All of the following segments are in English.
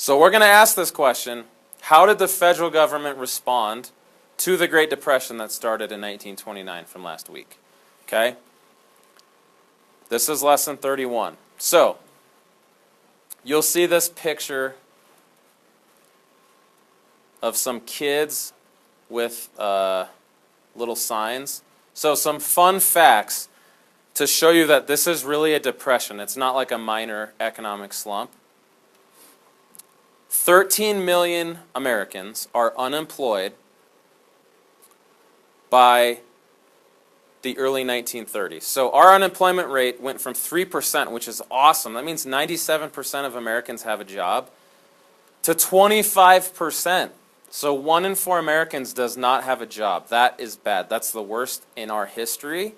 So we're going to ask this question: how did the federal government respond to the Great Depression that started in 1929 from last week? Okay? This is lesson 31. So, you'll see this picture of some kids with little signs. So some fun facts to show you that this is really a depression. It's not like a minor economic slump. 13 million Americans are unemployed by the early 1930s. So our unemployment rate went from 3%, which is awesome. That means 97% of Americans have a job, to 25%. So 1 in 4 Americans does not have a job. That is bad. That's the worst in our history.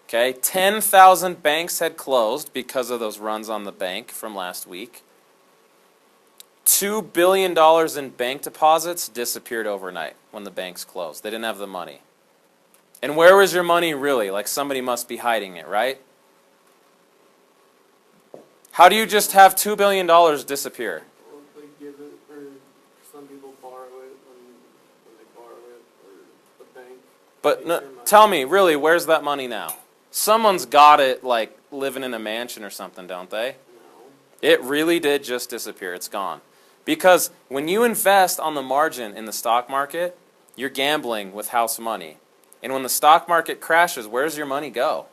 Okay, 10,000 banks had closed because of those runs on the bank from last week. $2 billion in bank deposits disappeared overnight when the banks closed. They didn't have the money. And where was your money really? Like somebody must be hiding it, right? How do you just have $2 billion disappear? Well, they give it, or some people borrow it when they borrow it, or the bank. But no, tell me, really, where's that money now? Someone's got it, like living in a mansion or something, don't they? No. It really did just disappear. It's gone. Because when you invest on the margin in the stock market, you're gambling with house money. And when the stock market crashes, where does your money go?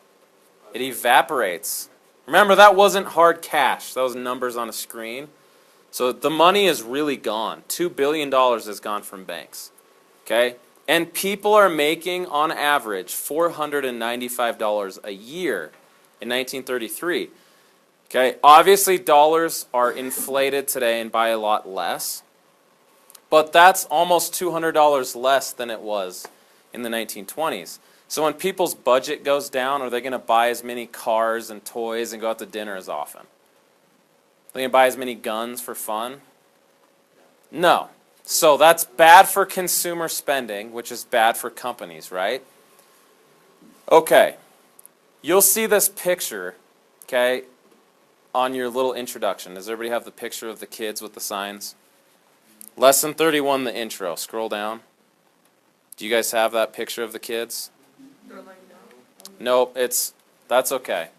It evaporates. Remember, that wasn't hard cash. That was numbers on a screen. So the money is really gone. $2 billion is gone from banks. Okay? And people are making, on average, $495 a year in 1933. Okay? Obviously, dollars are inflated today and by a lot less. But that's almost $200 less than it was in the 1920s. So when people's budget goes down, are they going to buy as many cars and toys and go out to dinner as often? Are they going to buy as many guns for fun? No. So that's bad for consumer spending, which is bad for companies, right? Okay. You'll see this picture, okay, on your little introduction. Does everybody have the picture of the kids with the signs? Lesson 31, the intro. Scroll down. Do you guys have that picture of the kids? They're laying down. Nope, that's okay.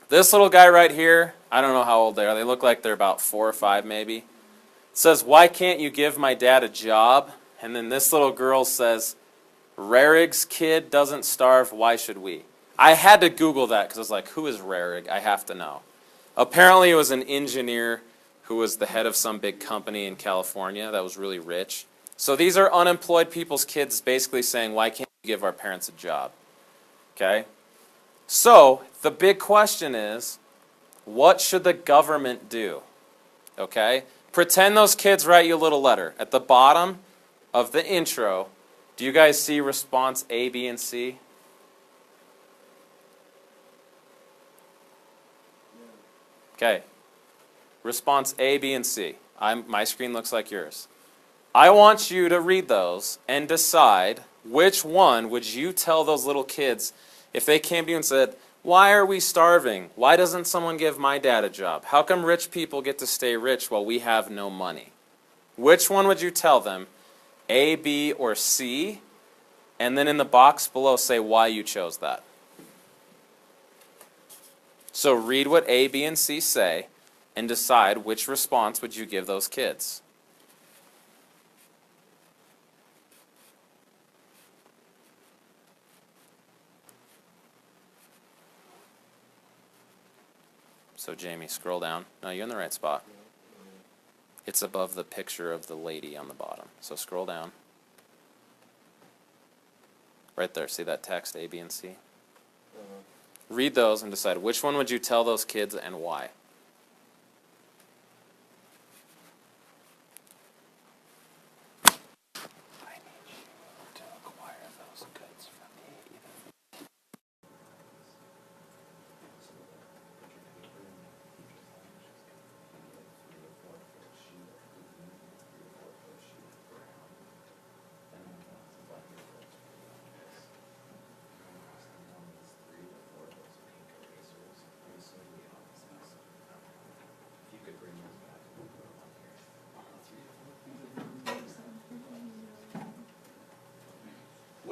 This little guy right here, I don't know how old they are. They look like they're about 4 or 5 maybe. It says, "Why can't you give my dad a job?" And then this little girl says, "Rarig's kid doesn't starve, why should we?" I had to Google that because I was like, who is Rarig? I have to know. Apparently it was an engineer who was the head of some big company in California that was really rich. So these are unemployed people's kids basically saying, why can't we give our parents a job? Okay? So the big question is, what should the government do? Okay? Pretend those kids write you a little letter. At the bottom of the intro, do you guys see response A, B, and C? Okay. Response A, B, and C. My screen looks like yours. I want you to read those and decide which one would you tell those little kids if they came to you and said, "Why are we starving? Why doesn't someone give my dad a job? How come rich people get to stay rich while we have no money?" Which one would you tell them? A, B, or C? And then in the box below say why you chose that. So read what A, B, and C say and decide which response would you give those kids. So Jamie, scroll down. No, you're in the right spot. It's above the picture of the lady on the bottom. So scroll down. Right there, see that text, A, B, and C? Read those and decide which one would you tell those kids and why.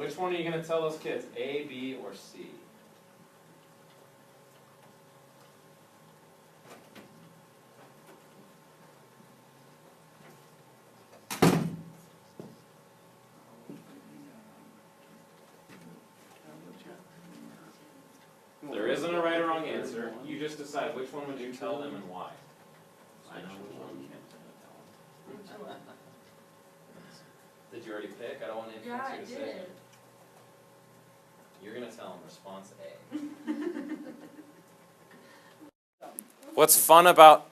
Which one are you going to tell those kids? A, B, or C? There isn't a right or wrong answer. You just decide which one would you tell them and why. I know which one you can't tell them. Did you already pick? I don't want to influence Yeah, I your decision. did. You're going to tell them response A. What's fun about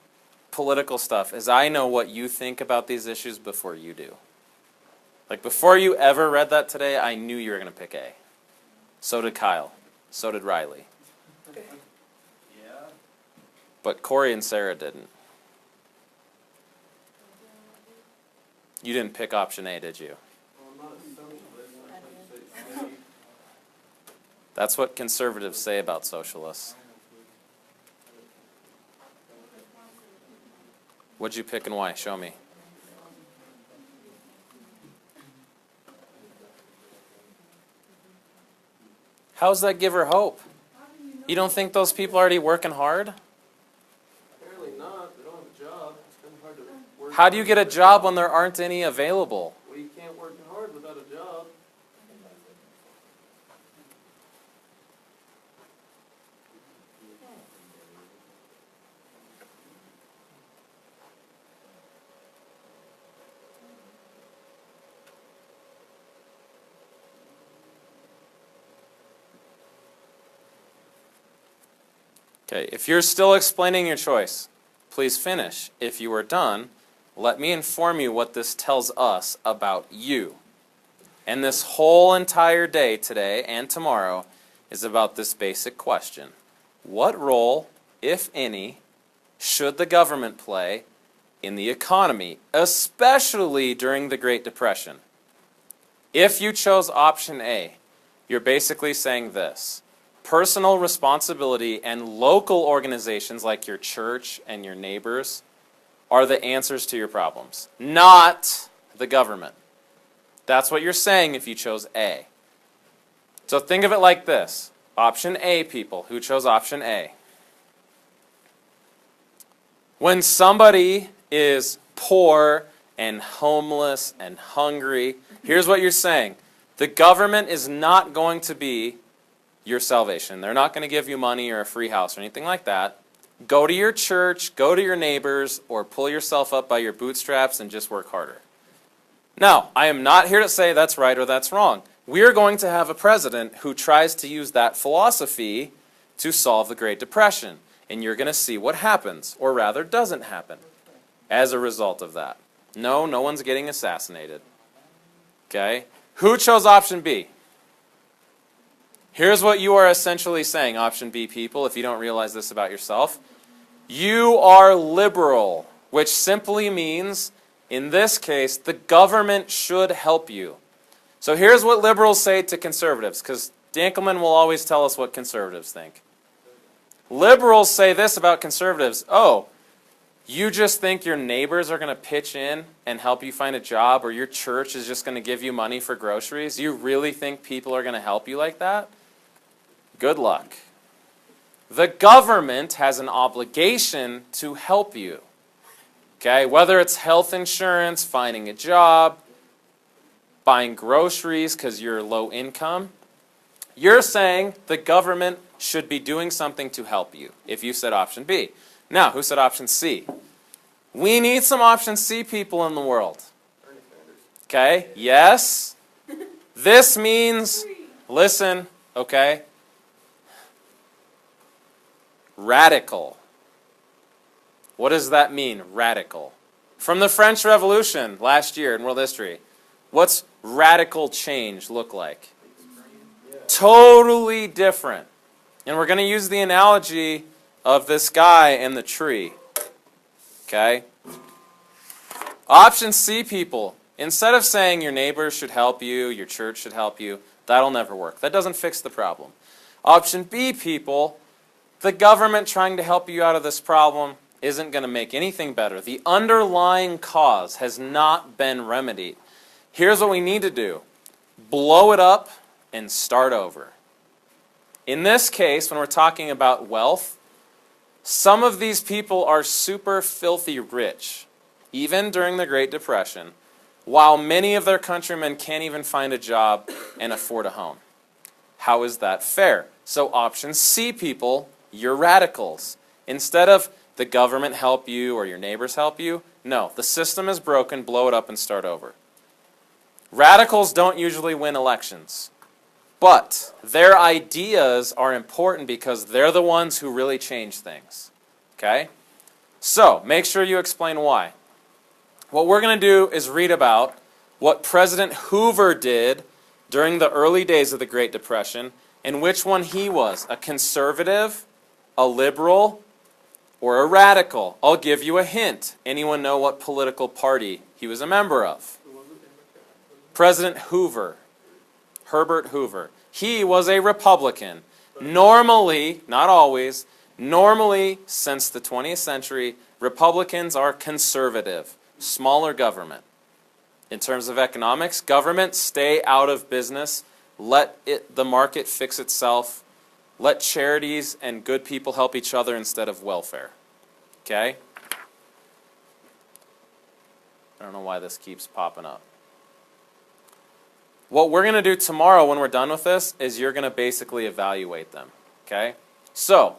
political stuff is I know what you think about these issues before you do. Like before you ever read that today, I knew you were going to pick A. So did Kyle. So did Riley. Yeah. But Corey and Sarah didn't. You didn't pick option A, did you? Well, I'm not a socialist. I think That's what conservatives say about socialists. What'd you pick and why? Show me. How's that give her hope? You don't think those people are already working hard? apparently not. They don't have a job. It's kind of hard to work. How do you get a job when there aren't any available? Well, you can't work hard without a job. Okay, if you're still explaining your choice, please finish. If you are done, let me inform you what this tells us about you. And this whole entire day today and tomorrow is about this basic question. What role, if any, should the government play in the economy, especially during the Great Depression? If you chose option A, you're basically saying this. Personal responsibility and local organizations like your church and your neighbors are the answers to your problems, not the government. That's what you're saying if you chose A. So think of it like this. Option A people who chose option A. When somebody is poor and homeless and hungry, here's what you're saying. The government is not going to be your salvation. They're not going to give you money or a free house or anything like that. Go to your church, go to your neighbors, or pull yourself up by your bootstraps and just work harder. Now, I am not here to say that's right or that's wrong. We are going to have a president who tries to use that philosophy to solve the Great Depression. And you're going to see what happens, or rather doesn't happen, as a result of that. No, no one's getting assassinated. Okay? Who chose option B? Here's what you are essentially saying, option B people, if you don't realize this about yourself. You are liberal, which simply means, in this case, the government should help you. So here's what liberals say to conservatives, because Dankelman will always tell us what conservatives think. Liberals say this about conservatives. Oh, you just think your neighbors are going to pitch in and help you find a job, or your church is just going to give you money for groceries? You really think people are going to help you like that? Good luck. The government has an obligation to help you. Okay, whether it's health insurance, finding a job, buying groceries because you're low income, you're saying the government should be doing something to help you, if you said option B. Now, who said option C? We need some option C people in the world. Okay, yes. This means, listen, okay, radical. What does that mean, radical? From the French Revolution last year in world history, what's radical change look like? Totally different. And we're going to use the analogy of this guy and the tree. Okay? Option C people, instead of saying your neighbors should help you, your church should help you, that'll never work. That doesn't fix the problem. Option B people, the government trying to help you out of this problem isn't going to make anything better. The underlying cause has not been remedied. Here's what we need to do. Blow it up and start over. In this case, when we're talking about wealth, some of these people are super filthy rich, even during the Great Depression, while many of their countrymen can't even find a job and afford a home. How is that fair? So option C, people, you're radicals. Instead of the government help you or your neighbors help you, no, the system is broken, blow it up and start over. Radicals don't usually win elections. But their ideas are important because they're the ones who really change things. Okay? So, make sure you explain why. What we're going to do is read about what President Hoover did during the early days of the Great Depression and which one he was, a conservative, a liberal, or a radical. I'll give you a hint. Anyone know what political party he was a member of? President Hoover. Herbert Hoover. He was a Republican. Normally, not always, normally since the 20th century, Republicans are conservative, smaller government. In terms of economics, government stay out of business, let the market fix itself, let charities and good people help each other instead of welfare. Okay? I don't know why this keeps popping up. What we're going to do tomorrow when we're done with this is you're going to basically evaluate them. Okay? So,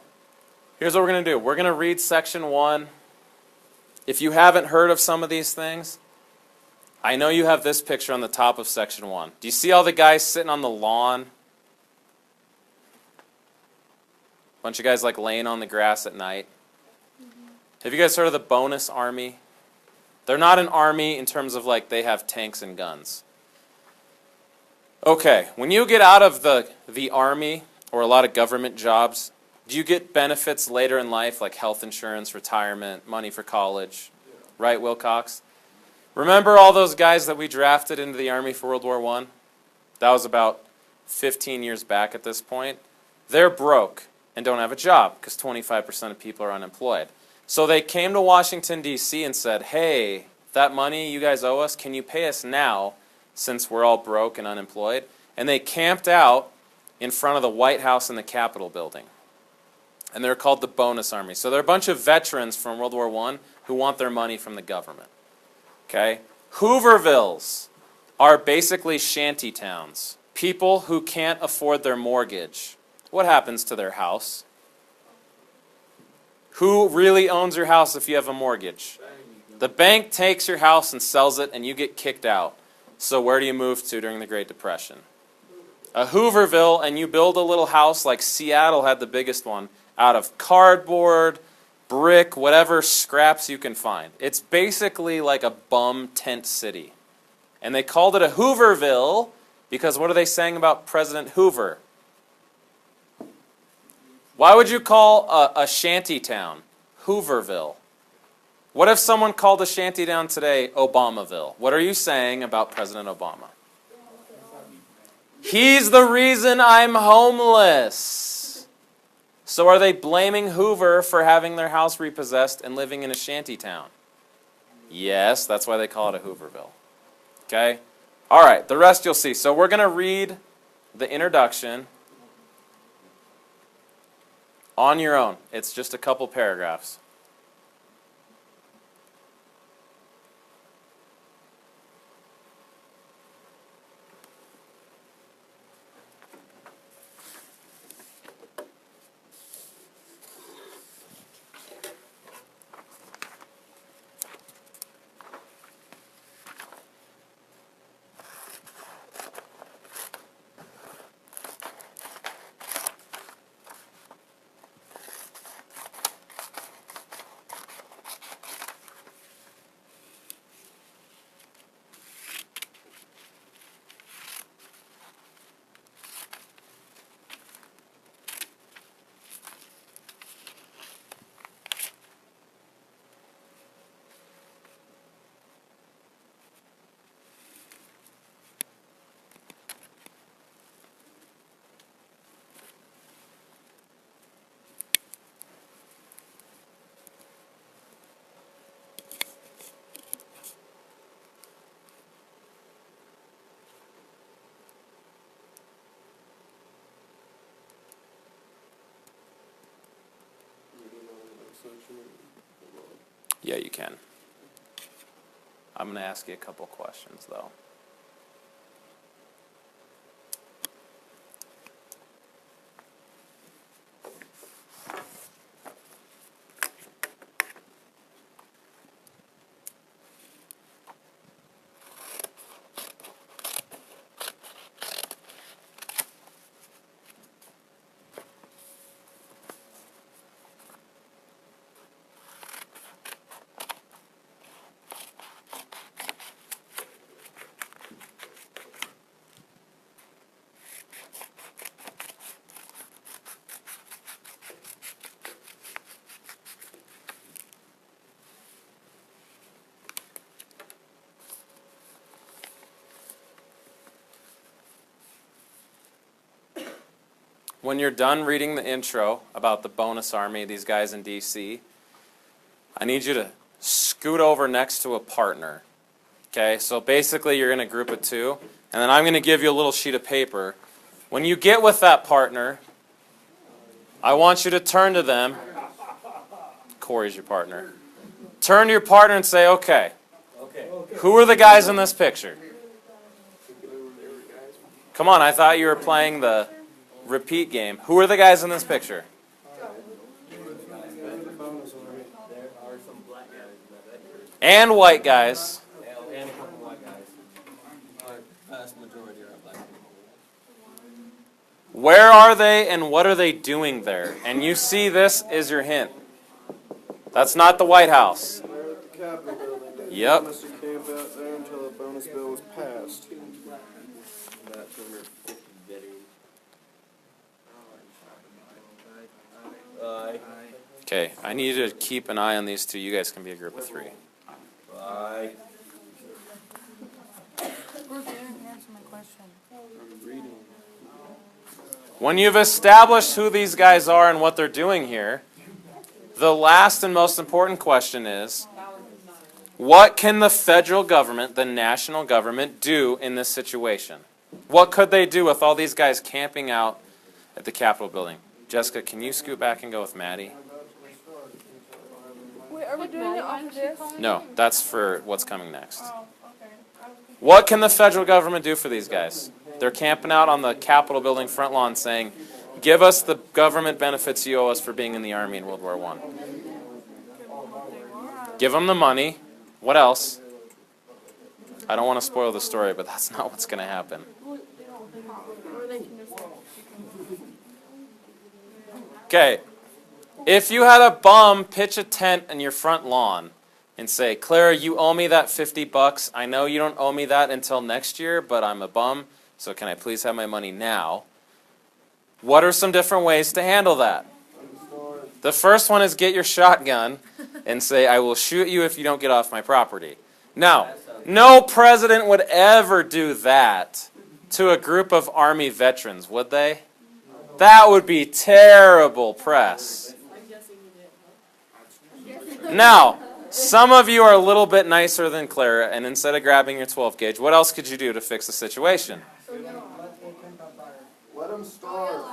here's what we're going to do. We're going to read section 1. If you haven't heard of some of these things, I know you have this picture on the top of section 1. Do you see all the guys sitting on the lawn? Bunch of guys like laying on the grass at night. Have you guys heard of the bonus army? They're not an army in terms of like they have tanks and guns. Okay, when you get out of the army or a lot of government jobs, do you get benefits later in life like health insurance, retirement, money for college? Right, Wilcox? Remember all those guys that we drafted into the Army for World War I? That was about 15 years back at this point. They're broke and don't have a job because 25% of people are unemployed. So they came to Washington, D.C. and said, hey, that money you guys owe us, can you pay us now since we're all broke and unemployed? And they camped out in front of the White House and the Capitol building. And they're called the Bonus Army. So they're a bunch of veterans from World War I who want their money from the government. Okay? Hoovervilles are basically shanty towns. People who can't afford their mortgage. What happens to their house? Who really owns your house if you have a mortgage? The bank takes your house and sells it and you get kicked out. So where do you move to during the Great Depression? A Hooverville, and you build a little house like Seattle had the biggest one, out of cardboard, brick, whatever scraps you can find. It's basically like a bum tent city. And they called it a Hooverville because what are they saying about President Hoover? Why would you call a shanty town Hooverville? What if someone called a shanty town today Obamaville? What are you saying about President Obama? He's the reason I'm homeless. So are they blaming Hoover for having their house repossessed and living in a shanty town? Yes, that's why they call it a Hooverville. Okay? All right, the rest you'll see. So we're going to read the introduction on your own. It's just a couple paragraphs. Yeah, you can. I'm going to ask you a couple questions, though. When you're done reading the intro about the bonus army, these guys in D.C., I need you to scoot over next to a partner. Okay, so basically you're in a group of two, and then I'm going to give you a little sheet of paper. When you get with that partner, I want you to turn to them. Corey's your partner. Turn to your partner and say, okay, who are the guys in this picture? Come on, I thought you were playing the repeat game. Who are the guys in this picture? And white guys. And a couple white guys. Vast majority are black people. Where are they and what are they doing there? And you see this is your hint. That's not the White House. They're at the Capitol building. They Yep. promised to camp out there until the bonus bill was passed. That's when we're getting. Okay, I need you to keep an eye on these two. You guys can be a group of three. Bye. Bruce, you didn't answer my question. I'm reading. When you've established who these guys are and what they're doing here, the last and most important question is, what can the federal government, the national government, do in this situation? What could they do with all these guys camping out at the Capitol building? Jessica, can you scoot back and go with Maddie? Wait, are we doing it off of this? No, that's for what's coming next. Oh, okay. What can the federal government do for these guys? They're camping out on the Capitol building front lawn saying, give us the government benefits you owe us for being in the Army in World War I. Give them the money. What else? I don't want to spoil the story, but that's not what's going to happen. Or they can just. Okay, if you had a bum pitch a tent in your front lawn and say, Clara, you owe me that $50. I know you don't owe me that until next year, but I'm a bum, so can I please have my money now? What are some different ways to handle that? The first one is get your shotgun and say, I will shoot you if you don't get off my property. Now, no president would ever do that to a group of Army veterans, would they? That would be terrible press. Now, some of you are a little bit nicer than Clara, and instead of grabbing your 12 gauge, what else could you do to fix the situation? Let them starve.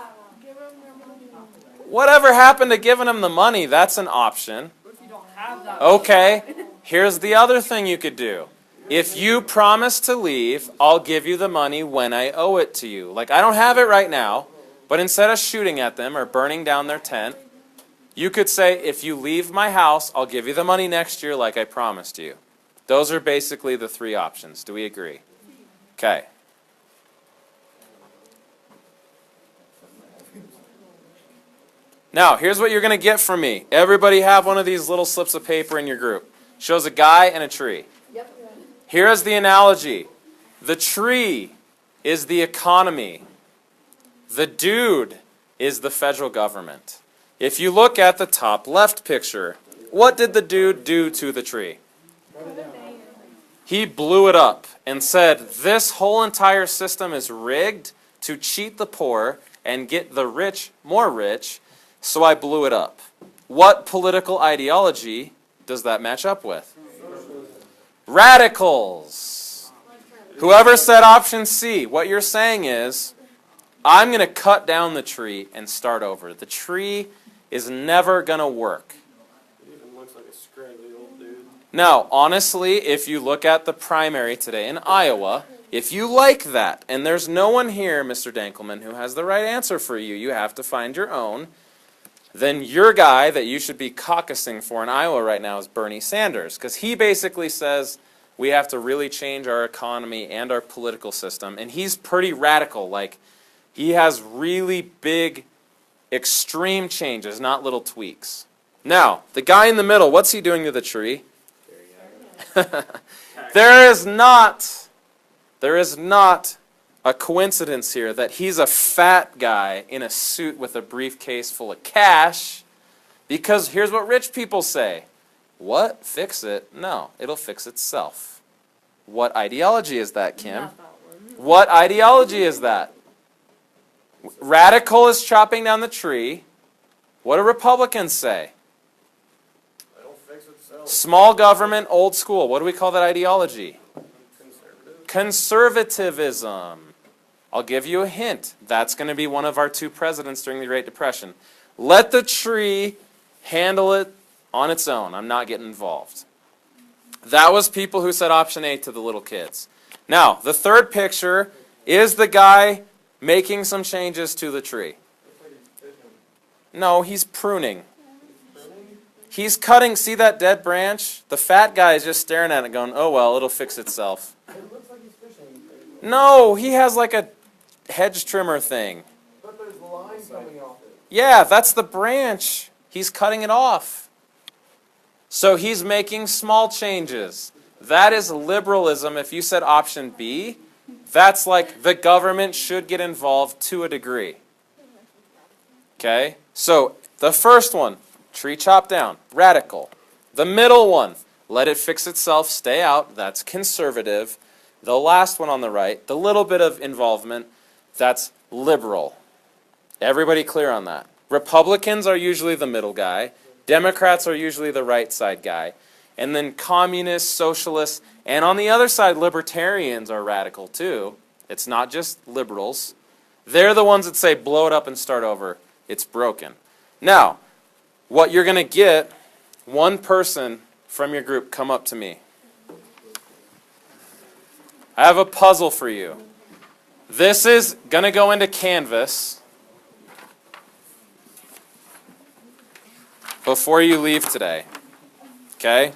Whatever happened to giving them the money? That's an option. Okay, here's the other thing you could do. If you promise to leave, I'll give you the money when I owe it to you. Like, I don't have it right now, but instead of shooting at them or burning down their tent, you could say, if you leave my house, I'll give you the money next year like I promised you. Those are basically the three options. Do we agree? Okay. Now, here's what you're going to get from me. Everybody have one of these little slips of paper in your group. Shows a guy and a tree. Here is the analogy. The tree is the economy. The dude is the federal government. If you look at the top left picture, what did the dude do to the tree? He blew it up and said, this whole entire system is rigged to cheat the poor and get the rich more rich, so I blew it up. What political ideology does that match up with? Radicals. Whoever said option C, what you're saying is, I'm going to cut down the tree and start over. The tree is never going to work. It even looks like a scraggly old dude. Now, honestly, if you look at the primary today in Iowa, if you like that, and there's no one here, Mr. Dankelman, who has the right answer for you, you have to find your own, then your guy that you should be caucusing for in Iowa right now is Bernie Sanders, because he basically says we have to really change our economy and our political system, and he's pretty radical. Like, he has really big, extreme changes, not little tweaks. Now, the guy in the middle, what's he doing to the tree? There is not a coincidence here that he's a fat guy in a suit with a briefcase full of cash, because here's what rich people say. What? Fix it? No, it'll fix itself. What ideology is that, Kim? What ideology is that? Radical is chopping down the tree. What do Republicans say? Small government, old school. What do we call that ideology? Conservatism. I'll give you a hint. That's going to be one of our two presidents during the Great Depression. Let the tree handle it on its own. I'm not getting involved. That was people who said option A to the little kids. Now, the third picture is the guy making some changes to the tree. No, he's pruning. He's cutting, see that dead branch? The fat guy is just staring at it going, oh well, it'll fix itself. It looks like he's fishing. No, he has like a hedge trimmer thing. But there's line coming off it. Yeah, that's the branch. He's cutting it off. So he's making small changes. That is liberalism. If you said option B, that's like the government should get involved to a degree. Okay? So the first one, tree chop down, radical. The middle one, let it fix itself, stay out, that's conservative. The last one on the right, the little bit of involvement, that's liberal. Everybody clear on that? Republicans are usually the middle guy. Democrats are usually the right side guy. And then communists, socialists, and on the other side, libertarians are radical too. It's not just liberals. They're the ones that say blow it up and start over. It's broken. Now, what you're going to get, one person from your group come up to me. I have a puzzle for you. This is going to go into Canvas before you leave today. Okay?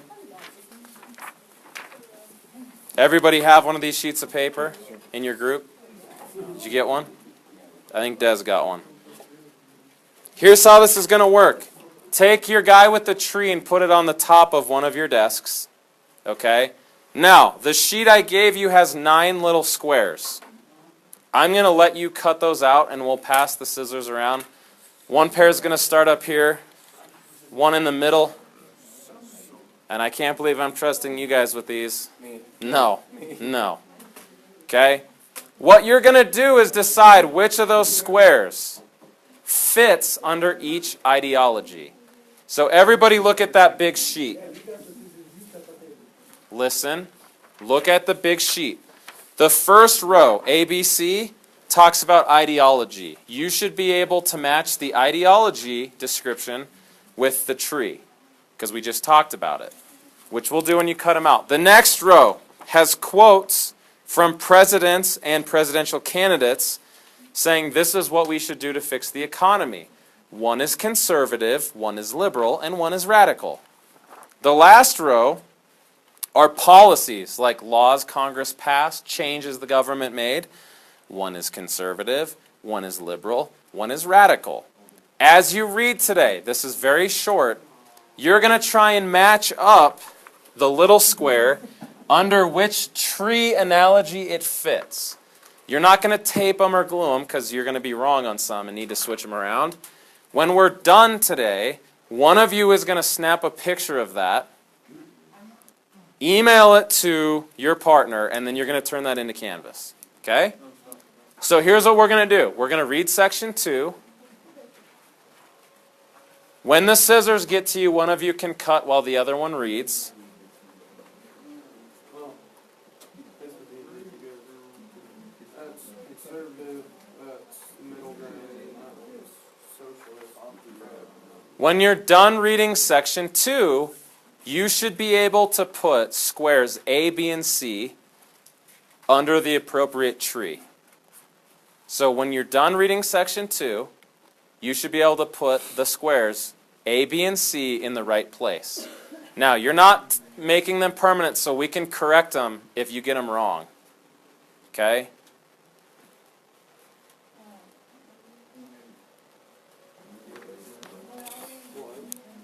Everybody have one of these sheets of paper in your group? Did you get one? I think Des got one. Here's how this is going to work. Take your guy with the tree and put it on the top of one of your desks. Okay? Now, the sheet I gave you has 9 little squares. I'm going to let you cut those out and we'll pass the scissors around. One pair is going to start up here. One in the middle. And I can't believe I'm trusting you guys with these. No. No. Okay? What you're going to do is decide which of those squares fits under each ideology. So everybody look at that big sheet. Listen. Look at the big sheet. The first row, ABC, talks about ideology. You should be able to match the ideology description with the tree, because we just talked about it, which we'll do when you cut them out. The next row has quotes from presidents and presidential candidates saying this is what we should do to fix the economy. One is conservative, one is liberal, and one is radical. The last row are policies like laws Congress passed, changes the government made. One is conservative, one is liberal, one is radical. As you read today, this is very short, you're going to try and match up the little square under which tree analogy it fits. You're not going to tape them or glue them because you're going to be wrong on some and need to switch them around. When we're done today, one of you is going to snap a picture of that, email it to your partner, and then you're going to turn that into Canvas. Okay? So here's what we're going to do. We're going to read section 2. When the scissors get to you, one of you can cut while the other one reads. Well, this would be really good. That's conservative, that's middle ground, that's socialist. When you're done reading section 2, you should be able to put squares A, B, and C under the appropriate tree. So when you're done reading section 2, you should be able to put the squares A, B, and C in the right place. Now, you're not making them permanent, so we can correct them if you get them wrong. Okay?